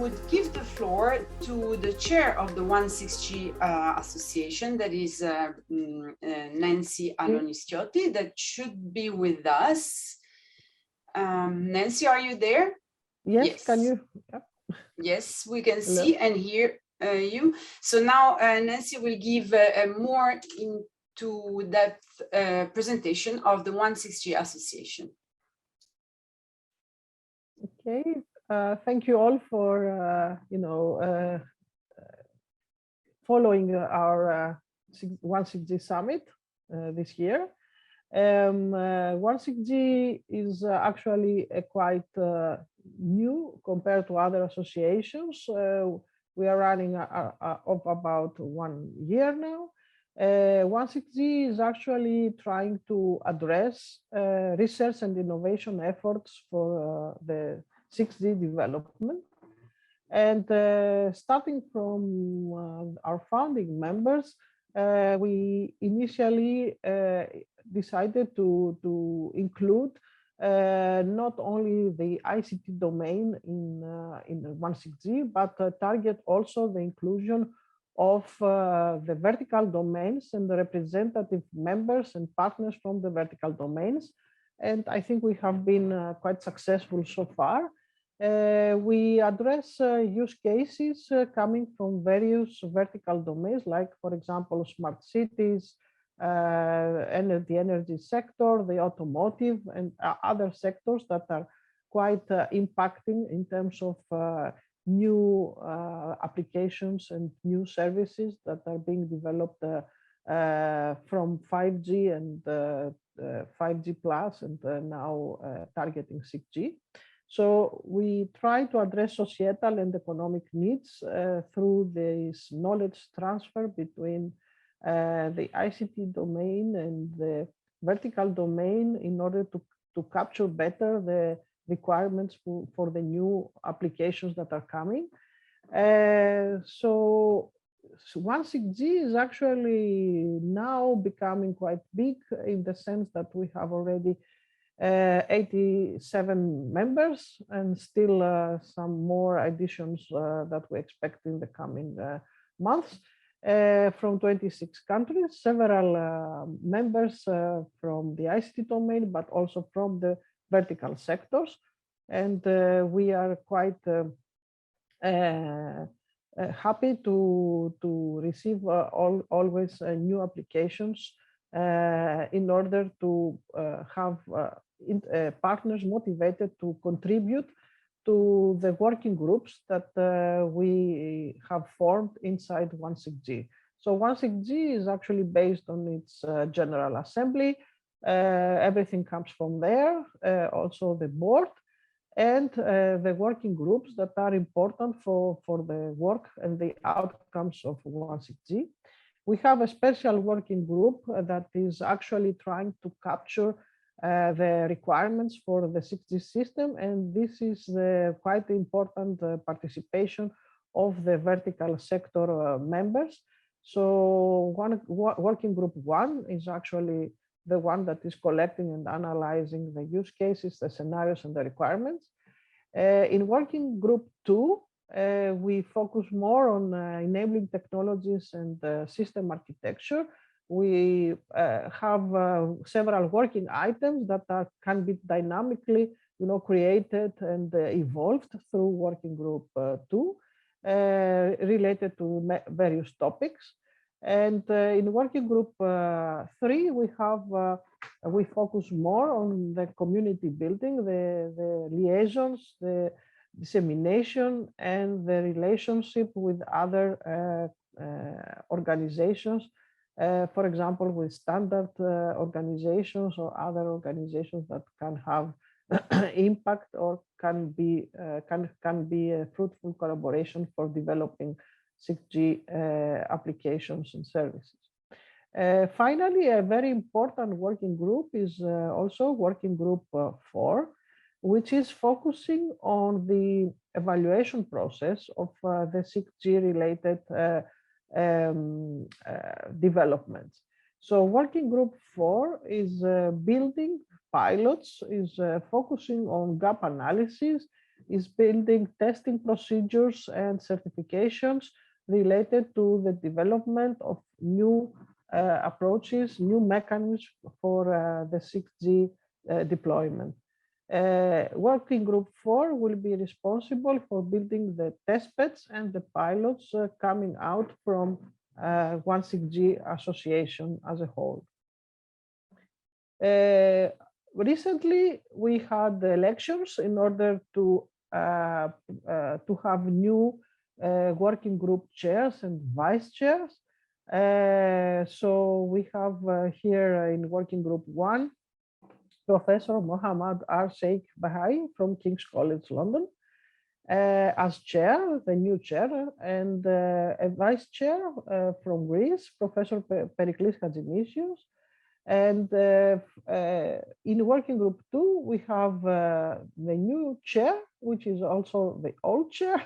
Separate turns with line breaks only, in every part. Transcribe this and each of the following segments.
would give the floor to the chair of the one6G association, that is Nancy Alonistioti, that should be with us. Nancy, are you there?
Yes, can you? Yeah.
Yes, we can see and hear you. So now Nancy will give a more into depth presentation of the one6G association.
Okay, thank you all for following our one6G summit this year. one6G is actually quite new compared to other associations. We are running of about 1 year now. one6G is actually trying to address research and innovation efforts for the 6G development. And starting from our founding members, we initially decided to include not only the ICT domain in one6G, but target also the inclusion of the vertical domains and the representative members and partners from the vertical domains. And I think we have been quite successful so far. We address use cases coming from various vertical domains, like, for example, smart cities, the energy sector, the automotive, and other sectors that are quite impacting in terms of new applications and new services that are being developed from 5G and 5G plus and now targeting 6G. So we try to address societal and economic needs through this knowledge transfer between the ICT domain and the vertical domain in order to capture better the requirements for the new applications that are coming. So one6G is actually now becoming quite big in the sense that we have already 87 members and still some more additions that we expect in the coming months from 26 countries, several members from the ICT domain, but also from the vertical sectors. And we are quite happy to receive always new applications in order to have partners motivated to contribute to the working groups that we have formed inside one6G. So one6G is actually based on its General Assembly. Everything comes from there, also the board and the working groups that are important for the work and the outcomes of one6G. We have a special working group that is actually trying to capture the requirements for the 6G system, and this is the quite important participation of the vertical sector members. So working group 1 is actually the one that is collecting and analyzing the use cases, the scenarios, and the requirements. In working group 2, we focus more on enabling technologies and system architecture. We have several working items that can be dynamically, created and evolved through working group 2, related to various topics. And in working group 3, we focus more on the community building, the liaisons, the dissemination, and the relationship with other organizations. For example, with standard organizations or other organizations that can have impact or can be a fruitful collaboration for developing 6G applications and services. Finally, a very important working group is also working group 4, which is focusing on the evaluation process of the 6G related developments. So working group 4 is building pilots, is focusing on gap analysis, is building testing procedures and certifications related to the development of new approaches, new mechanisms for the 6G deployment. Working Group 4 will be responsible for building the testbeds and the pilots coming out from one6G association as a whole. Recently, we had the elections in order to have new working group chairs and vice chairs. So we have here in Working Group 1, Professor Mohammad R. Sheikh Bahai from King's College London as chair, the new chair, and a vice chair from Greece, Professor Periklis Hadjimisios. And in Working Group 2, we have the new chair, which is also the old chair,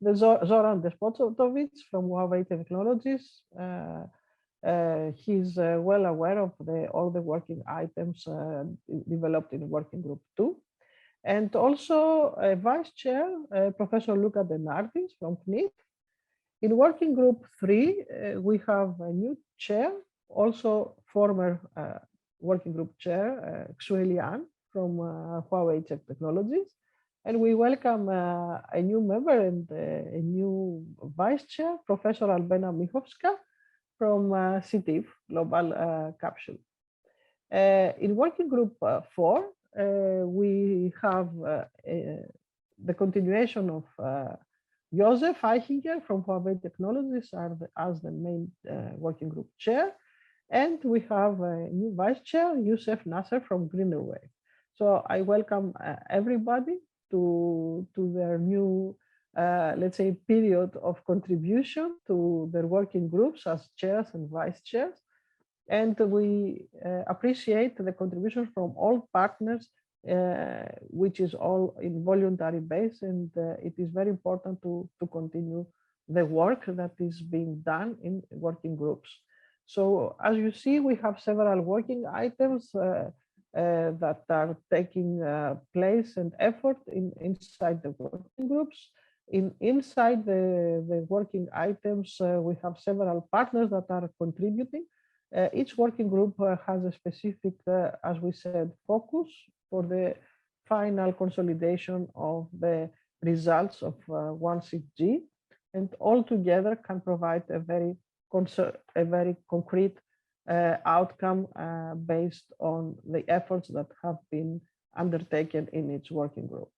the Zoran Despotovic from Huawei Technologies. He's well aware of all the working items developed in Working Group 2. And also a vice chair, Professor Luca Denardis from CNIT. In Working Group 3, we have a new chair, also former Working Group chair, Xue Lian from Huawei Technologies. And we welcome a new member and a new vice chair, Professor Albena Michovska from CITIF, Global Capsule. In Working Group 4, we have the continuation of Josef Eichinger from Huawei Technologies as the main Working Group chair. And we have a new vice chair, Youssef Nasser from Greenaway. So I welcome everybody to their new, let's say, period of contribution to their working groups as chairs and vice chairs. And we appreciate the contribution from all partners, which is all in voluntary base. And it is very important to continue the work that is being done in working groups. So as you see, we have several working items that are taking place and effort inside the working groups. Inside the working items, we have several partners that are contributing. Each working group has a specific, as we said, focus for the final consolidation of the results of one6G, and all together can provide a very concrete outcome based on the efforts that have been undertaken in each working group.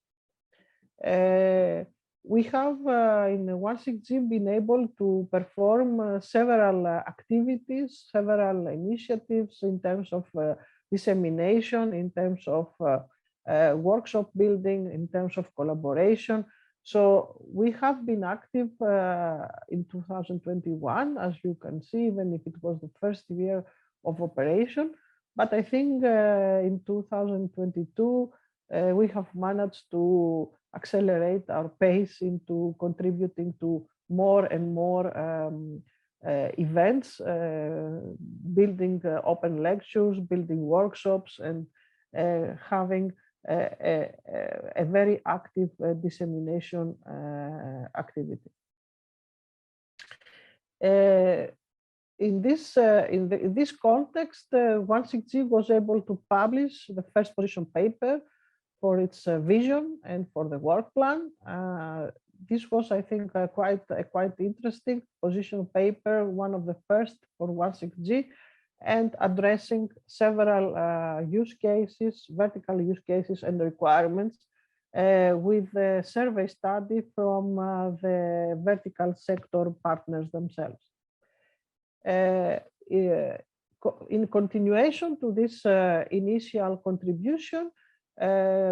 We have in one6G been able to perform several activities, several initiatives in terms of dissemination, in terms of workshop building, in terms of collaboration. So we have been active in 2021, as you can see, even if it was the first year of operation. But I think in 2022, we have managed to accelerate our pace into contributing to more and more events, building open lectures, building workshops, and having a very active dissemination activity. In this context, one6G was able to publish the first position paper for its vision and for the work plan. This was, I think, a quite interesting position paper, one of the first for one6G, and addressing several use cases, vertical use cases and requirements with a survey study from the vertical sector partners themselves. In continuation to this initial contribution,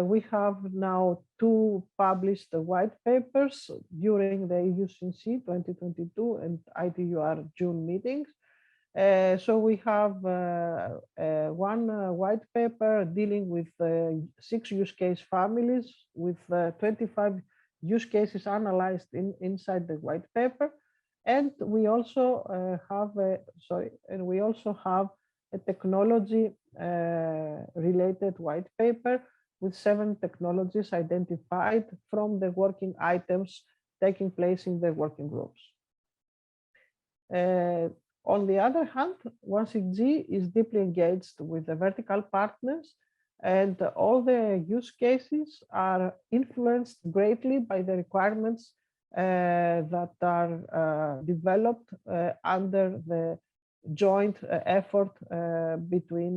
we have now 2 published white papers during the EUCNC 2022 and ITUR June meetings. So we have one white paper dealing with 6 use case families with 25 use cases analyzed inside the white paper. And we also have a technology related white paper with 7 technologies identified from the working items taking place in the working groups. On the other hand, one6G is deeply engaged with the vertical partners, and all the use cases are influenced greatly by the requirements that are developed under the joint effort between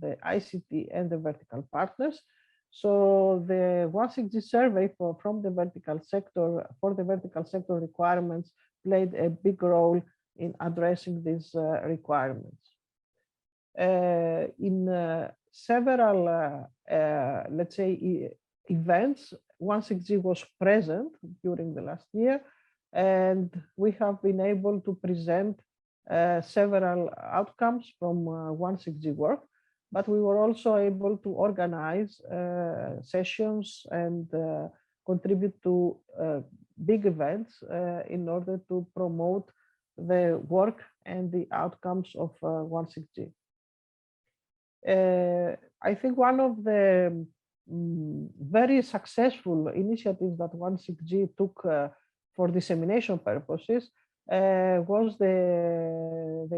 the ICT and the vertical partners. So the one6G survey from the vertical sector for the vertical sector requirements played a big role in addressing these requirements. In several, let's say, events, one6G was present during the last year, and we have been able to present several outcomes from one6G work, but we were also able to organize sessions and contribute to big events in order to promote the work and the outcomes of one6G. I think one of the very successful initiatives that one6G took for dissemination purposes was the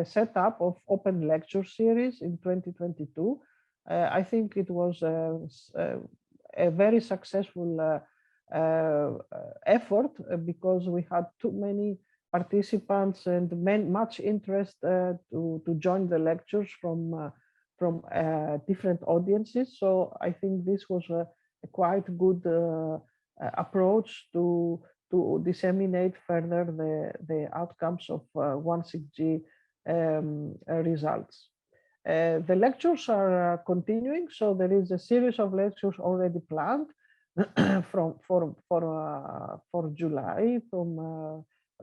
setup of open lecture series in 2022. I think it was a very successful effort because we had too many participants and much interest to join the lectures from different audiences. So I think this was a quite good approach to disseminate further the outcomes of one6G results. The lectures are continuing, so there is a series of lectures already planned for July,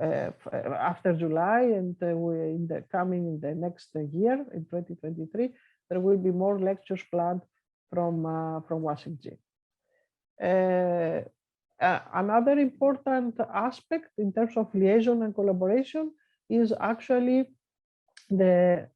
after July, and in the next year in 2023, there will be more lectures planned from one6G. Another important aspect in terms of liaison and collaboration is actually the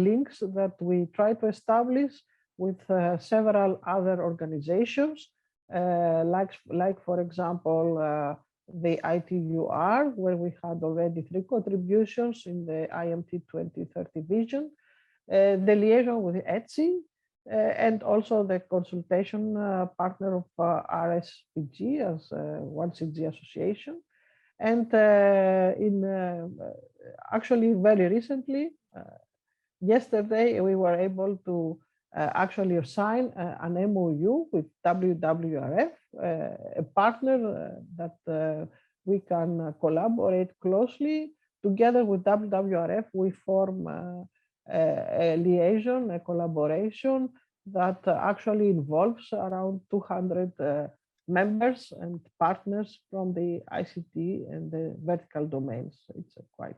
links that we try to establish with several other organizations, like for example, the ITUR, where we had already 3 contributions in the IMT 2030 vision, the liaison with ETSI, and also the consultation partner of RSPG as one6G association. And actually very recently, yesterday, we were able to actually sign an MOU with WWRF, a partner that we can collaborate closely. Together with WWRF, we form a liaison, a collaboration that actually involves around 200 members and partners from the ICT and the vertical domains. It's a quite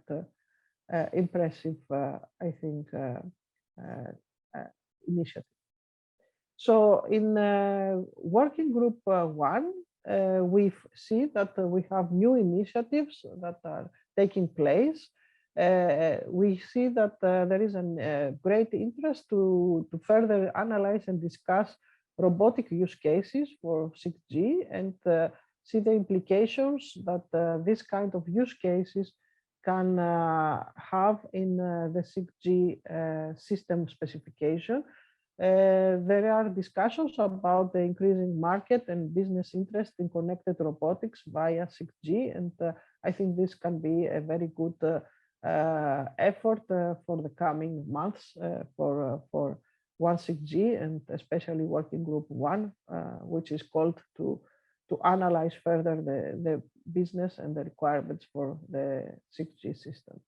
impressive, I think, initiative. So in working group 1, we see that we have new initiatives that are taking place. We see that there is a great interest to further analyze and discuss robotic use cases for 6G and see the implications that this kind of use cases can have in the 6G system specification. There are discussions about the increasing market and business interest in connected robotics via 6G, and I think this can be a very good effort for the coming months for one6G, and especially working group 1, which is called to analyze further the business and the requirements for the 6G system.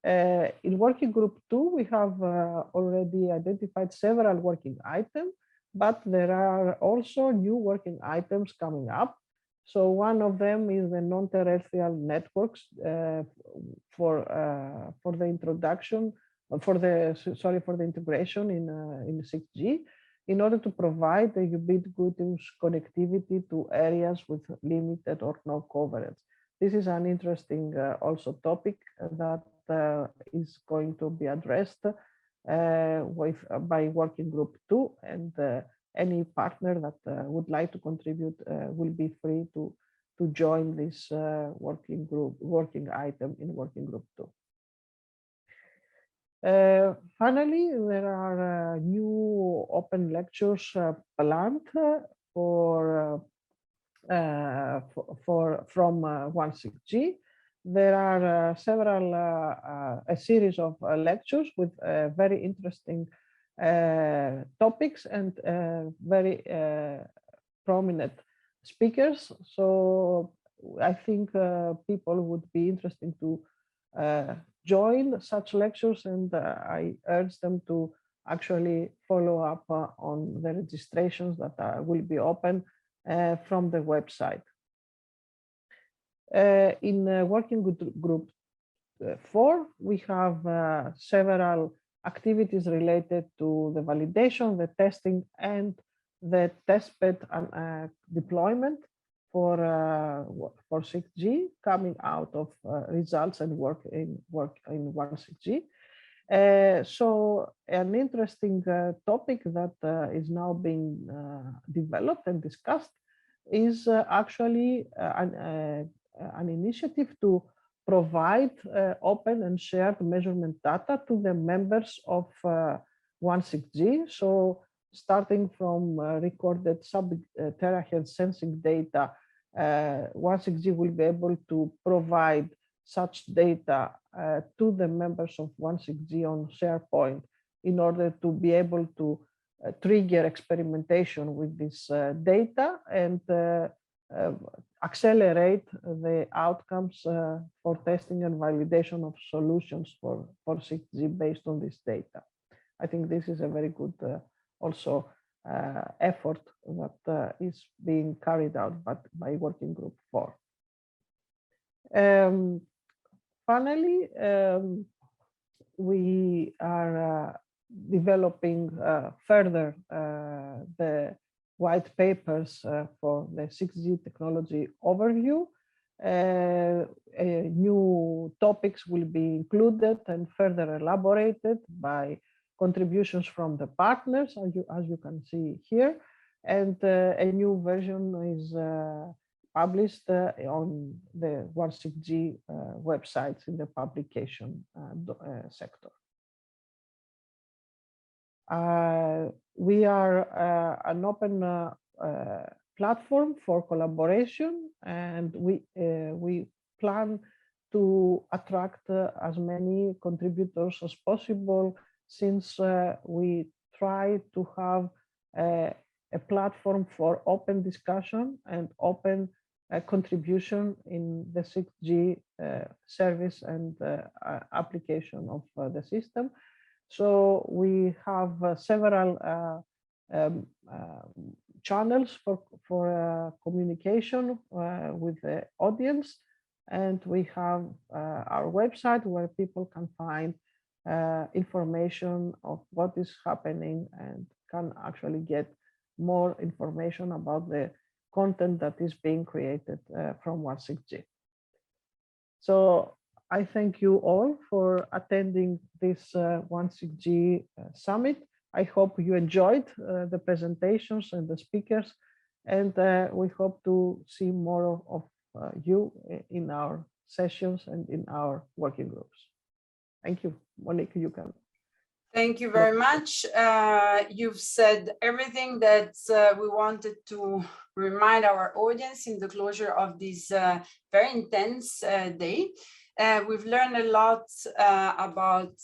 In working group 2, we have already identified several working items, but there are also new working items coming up. So one of them is the non-terrestrial networks for the introduction, for the integration in 6G, in order to provide the ubiquitous connectivity to areas with limited or no coverage. This is an interesting also topic that is going to be addressed by working group 2, and any partner that would like to contribute will be free to join this working item in working group 2. Finally, there are new open lectures planned from one6G. There are a series of lectures with very interesting topics and very prominent speakers. So I think people would be interested to join such lectures, and I urge them to actually follow up on the registrations that will be open from the website. In working group 4, we have several activities related to the validation, the testing, and the testbed deployment for 6G, coming out of results and work in one6G. So an interesting topic that is now being developed and discussed is actually an initiative to provide open and shared measurement data to the members of one6G. So starting from recorded sub-terahertz sensing data, one6G will be able to provide such data to the members of one6G on SharePoint in order to be able to trigger experimentation with this data and accelerate the outcomes for testing and validation of solutions for 6G based on this data. I think this is a very good also effort that is being carried out by working group 4. Finally, we are developing further the white papers for the 6G technology overview. New topics will be included and further elaborated by contributions from the partners, as you can see here. And a new version is published on the one6G websites in the publication sector. We are an open platform for collaboration, and we plan to attract as many contributors as possible, since we try to have a platform for open discussion and open contribution in the 6G service and application of the system. So we have several channels for communication with the audience, and we have our website where people can find information of what is happening and can actually get more information about the content that is being created from 1/6G. So I thank you all for attending this 1/6G summit. I hope you enjoyed the presentations and the speakers, and we hope to see more of you in our sessions and in our working groups. Thank you. Monique, you can.
Thank you very much. You've said everything that we wanted to remind our audience in the closure of this very intense day. We've learned a lot about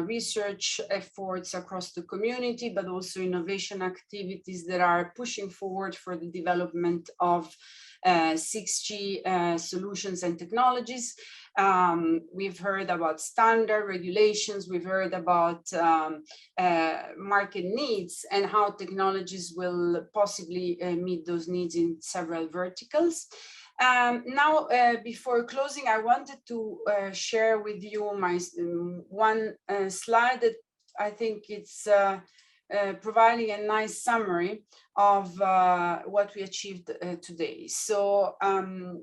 research efforts across the community, but also innovation activities that are pushing forward for the development of 6G solutions and technologies. We've heard about standard regulations, we've heard about market needs and how technologies will possibly meet those needs in several verticals. Now, before closing, I wanted to share with you my one slide that I think it's providing a nice summary of what we achieved today. So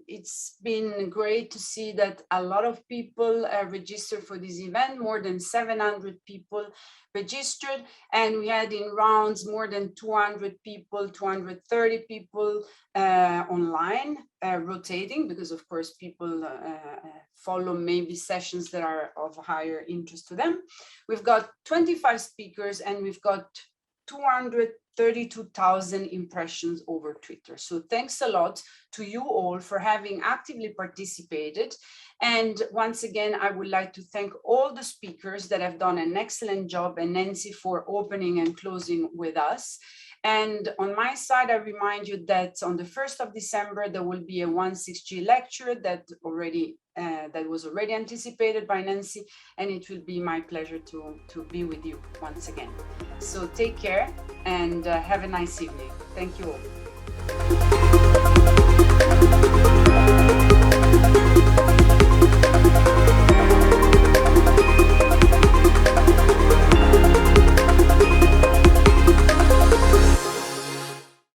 it's been great to see that a lot of people registered for this event, more than 700 people registered, and we had in rounds more than 200 people, 230 people online, rotating, because of course people follow maybe sessions that are of higher interest to them. We've got 25 speakers and we've got 232,000 impressions over Twitter. So thanks a lot to you all for having actively participated. And once again, I would like to thank all the speakers that have done an excellent job, and Nancy for opening and closing with us. And on my side, I remind you that on the 1st of December, there will be a one6G lecture that was already anticipated by Nancy, and it will be my pleasure to be with you once again. So take care and have a nice evening. Thank you all.